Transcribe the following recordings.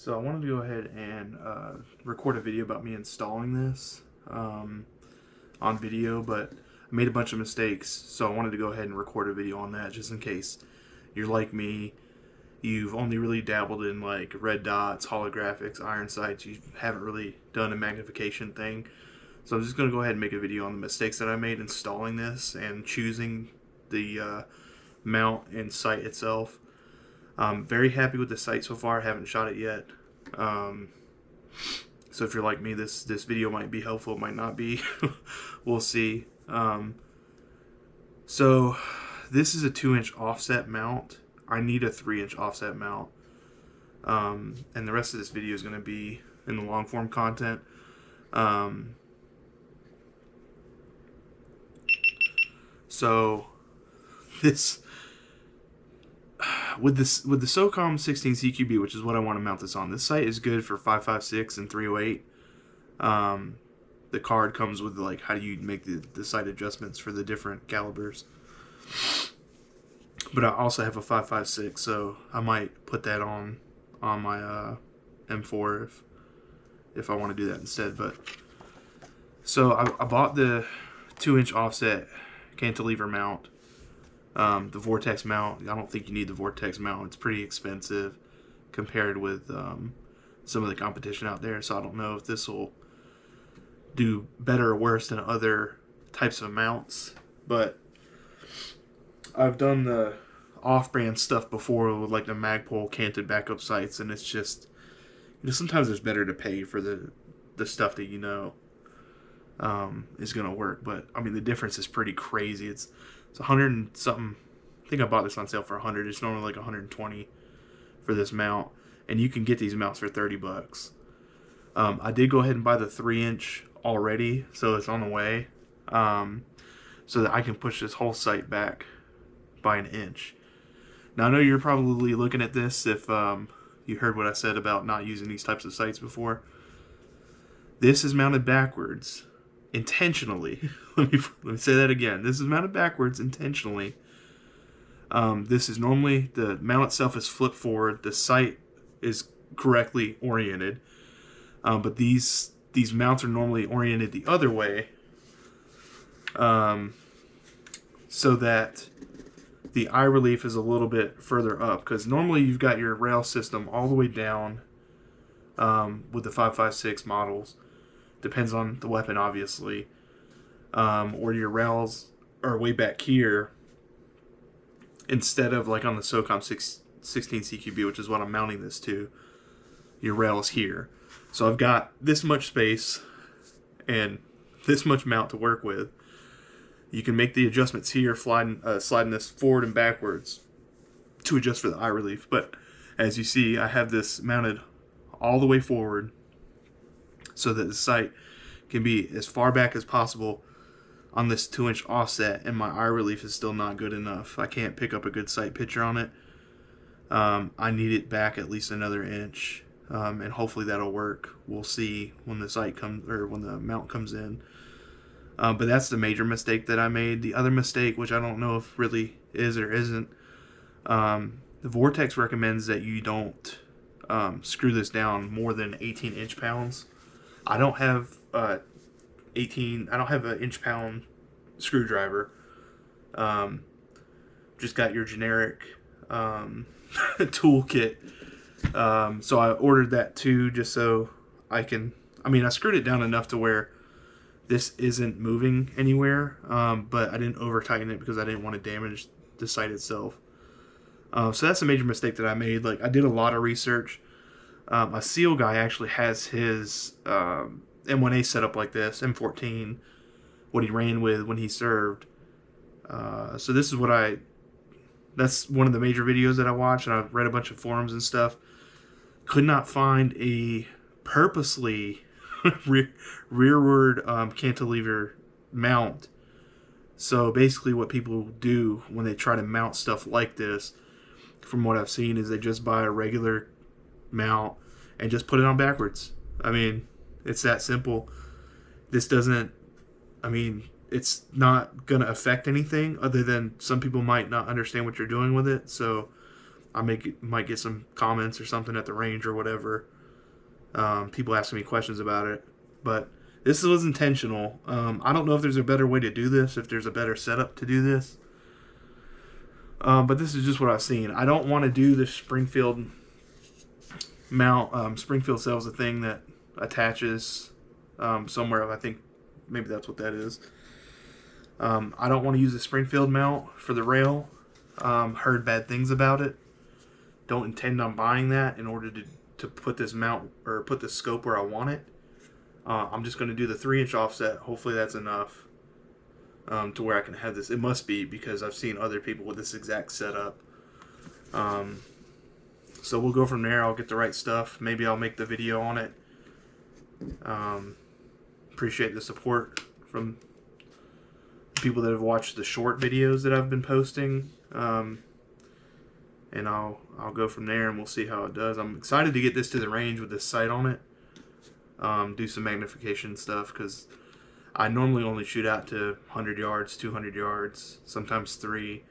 So I wanted to go ahead and record a video about me installing this on video, but I made a bunch of mistakes, so I wanted to go ahead and record a video on that just in case you're like me. You've only really dabbled in like red dots, holographics, iron sights. You haven't really done a magnification thing. So I'm just going to go ahead and make a video on the mistakes that I made installing this and choosing the mount and sight itself. I'm very happy with the sight so far. I haven't shot it yet. So if you're like me, this video might be helpful, it might not be. We'll see. So this is a 2-inch offset mount. I need a 3-inch offset mount. And the rest of this video is going to be in the long form content. So this with the Socom 16 CQB, which is what I want to mount this on. This sight is good for 5.56 and 308. The card comes with like how do you make the sight adjustments for the different calibers. But I also have a 5.56, so I might put that on my M4 if I want to do that instead. But so I bought the 2-inch offset cantilever mount. The Vortex mount, I don't think you need the Vortex mount. It's pretty expensive compared with some of the competition out there, so I don't know if this will do better or worse than other types of mounts. But I've done the off-brand stuff before with like the Magpul canted backup sights, and it's just, you know, sometimes it's better to pay for the stuff that you know is gonna work. But I mean, the difference is pretty crazy. It's 100 and something. I think I bought this on sale for 100. It's normally like 120 for this mount, and you can get these mounts for 30 bucks. I did go ahead and buy the 3-inch already, so it's on the way, so that I can push this whole sight back by 1 inch. Now I know you're probably looking at this if you heard what I said about not using these types of sights before. This is mounted backwards intentionally. let me say that again. This is mounted backwards intentionally. This is normally, the mount itself is flipped forward. The sight is correctly oriented. But these mounts are normally oriented the other way. So that the eye relief is a little bit further up. Because normally you've got your rail system all the way down with the 5.56 models. Depends on the weapon, obviously. Or your rails are way back here instead of like on the Socom 16 CQB, which is what I'm mounting this to. Your rail is here. So I've got this much space and this much mount to work with. You can make the adjustments here, sliding this forward and backwards to adjust for the eye relief. But as you see, I have this mounted all the way forward so that the sight can be as far back as possible on this 2-inch offset, and my eye relief is still not good enough. I can't pick up a good sight picture on it. I need it back at least another inch, and hopefully that'll work. We'll see when the sight comes, or when the mount comes in. But that's the major mistake that I made. The other mistake, which I don't know if really is or isn't, the Vortex recommends that you don't screw this down more than 18 inch-pounds. I don't have I don't have an inch-pound screwdriver. Just got your generic toolkit. So I ordered that too, just so I can. I mean, I screwed it down enough to where this isn't moving anywhere, but I didn't over tighten it because I didn't want to damage the sight itself. So that's a major mistake that I made. Like, I did a lot of research. A SEAL guy actually has his M1A set up like this, M14, what he ran with when he served. So this is what that's one of the major videos that I watched, and I've read a bunch of forums and stuff. Could not find a purposely rearward cantilever mount. So basically what people do when they try to mount stuff like this, from what I've seen, is they just buy a regular mount and just put it on backwards. I mean, it's that simple. This doesn't, I mean, it's not going to affect anything other than some people might not understand what you're doing with it. So I might get some comments or something at the range or whatever. People asking me questions about it, but this was intentional. I don't know if there's a better way to do this, if there's a better setup to do this. But this is just what I've seen. I don't want to do the Springfield mount. Springfield sells a thing that attaches somewhere. I think maybe that's what that is. I don't want to use the Springfield mount for the rail. Heard bad things about it. Don't intend on buying that in order to put this mount or put the scope where I want it. I'm just going to do the 3-inch offset. Hopefully that's enough to where I can have this. It must be, because I've seen other people with this exact setup. So we'll go from there. I'll get the right stuff. Maybe I'll make the video on it. Appreciate the support from people that have watched the short videos that I've been posting. And I'll go from there and we'll see how it does. I'm excited to get this to the range with this sight on it. Do some magnification stuff, because I normally only shoot out to 100 yards, 200 yards, sometimes 3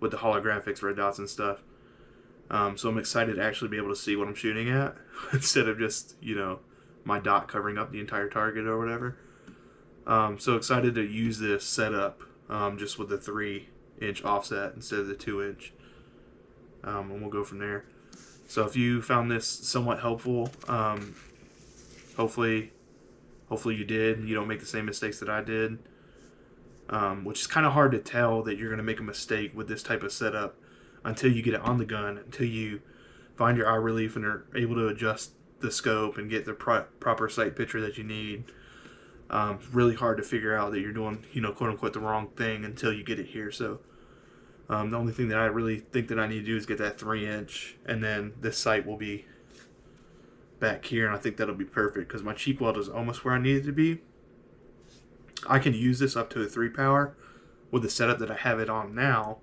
with the holographics, red dots and stuff. So I'm excited to actually be able to see what I'm shooting at instead of just, you know, my dot covering up the entire target or whatever. So excited to use this setup just with the 3-inch offset instead of the 2-inch. And we'll go from there. So if you found this somewhat helpful, hopefully you did. You don't make the same mistakes that I did, which is kind of hard to tell that you're going to make a mistake with this type of setup until you get it on the gun, until you find your eye relief and are able to adjust the scope and get the proper sight picture that you need. It's really hard to figure out that you're doing, you know, quote unquote the wrong thing until you get it here. So the only thing that I really think that I need to do is get that 3-inch, and then this sight will be back here, and I think that'll be perfect because my cheek weld is almost where I need it to be. I can use this up to a 3 power with the setup that I have it on now.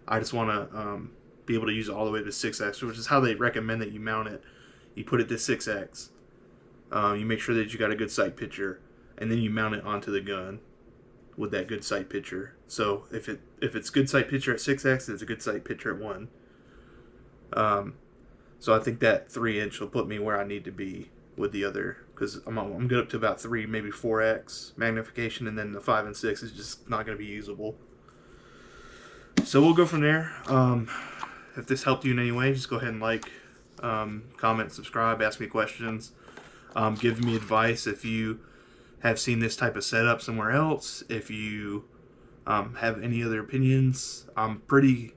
I just want to be able to use it all the way to 6x, which is how they recommend that you mount it. You put it to 6x. You make sure that you got a good sight picture, and then you mount it onto the gun with that good sight picture. So if it's good sight picture at 6x, it's a good sight picture at 1. So I think that 3-inch will put me where I need to be with the other, because I'm good up to about 3, maybe 4x magnification, and then the 5 and 6 is just not going to be usable. So we'll go from there. If this helped you in any way, just go ahead and like, comment, subscribe, ask me questions, give me advice if you have seen this type of setup somewhere else. If you have any other opinions, I'm pretty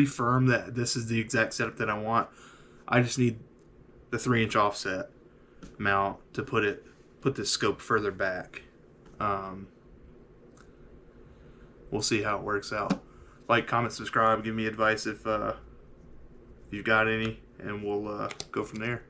firm that this is the exact setup that I want. I just need the 3-inch offset mount to put the scope further back. We'll see how it works out. Like, comment, subscribe, give me advice if you've got any, and we'll go from there.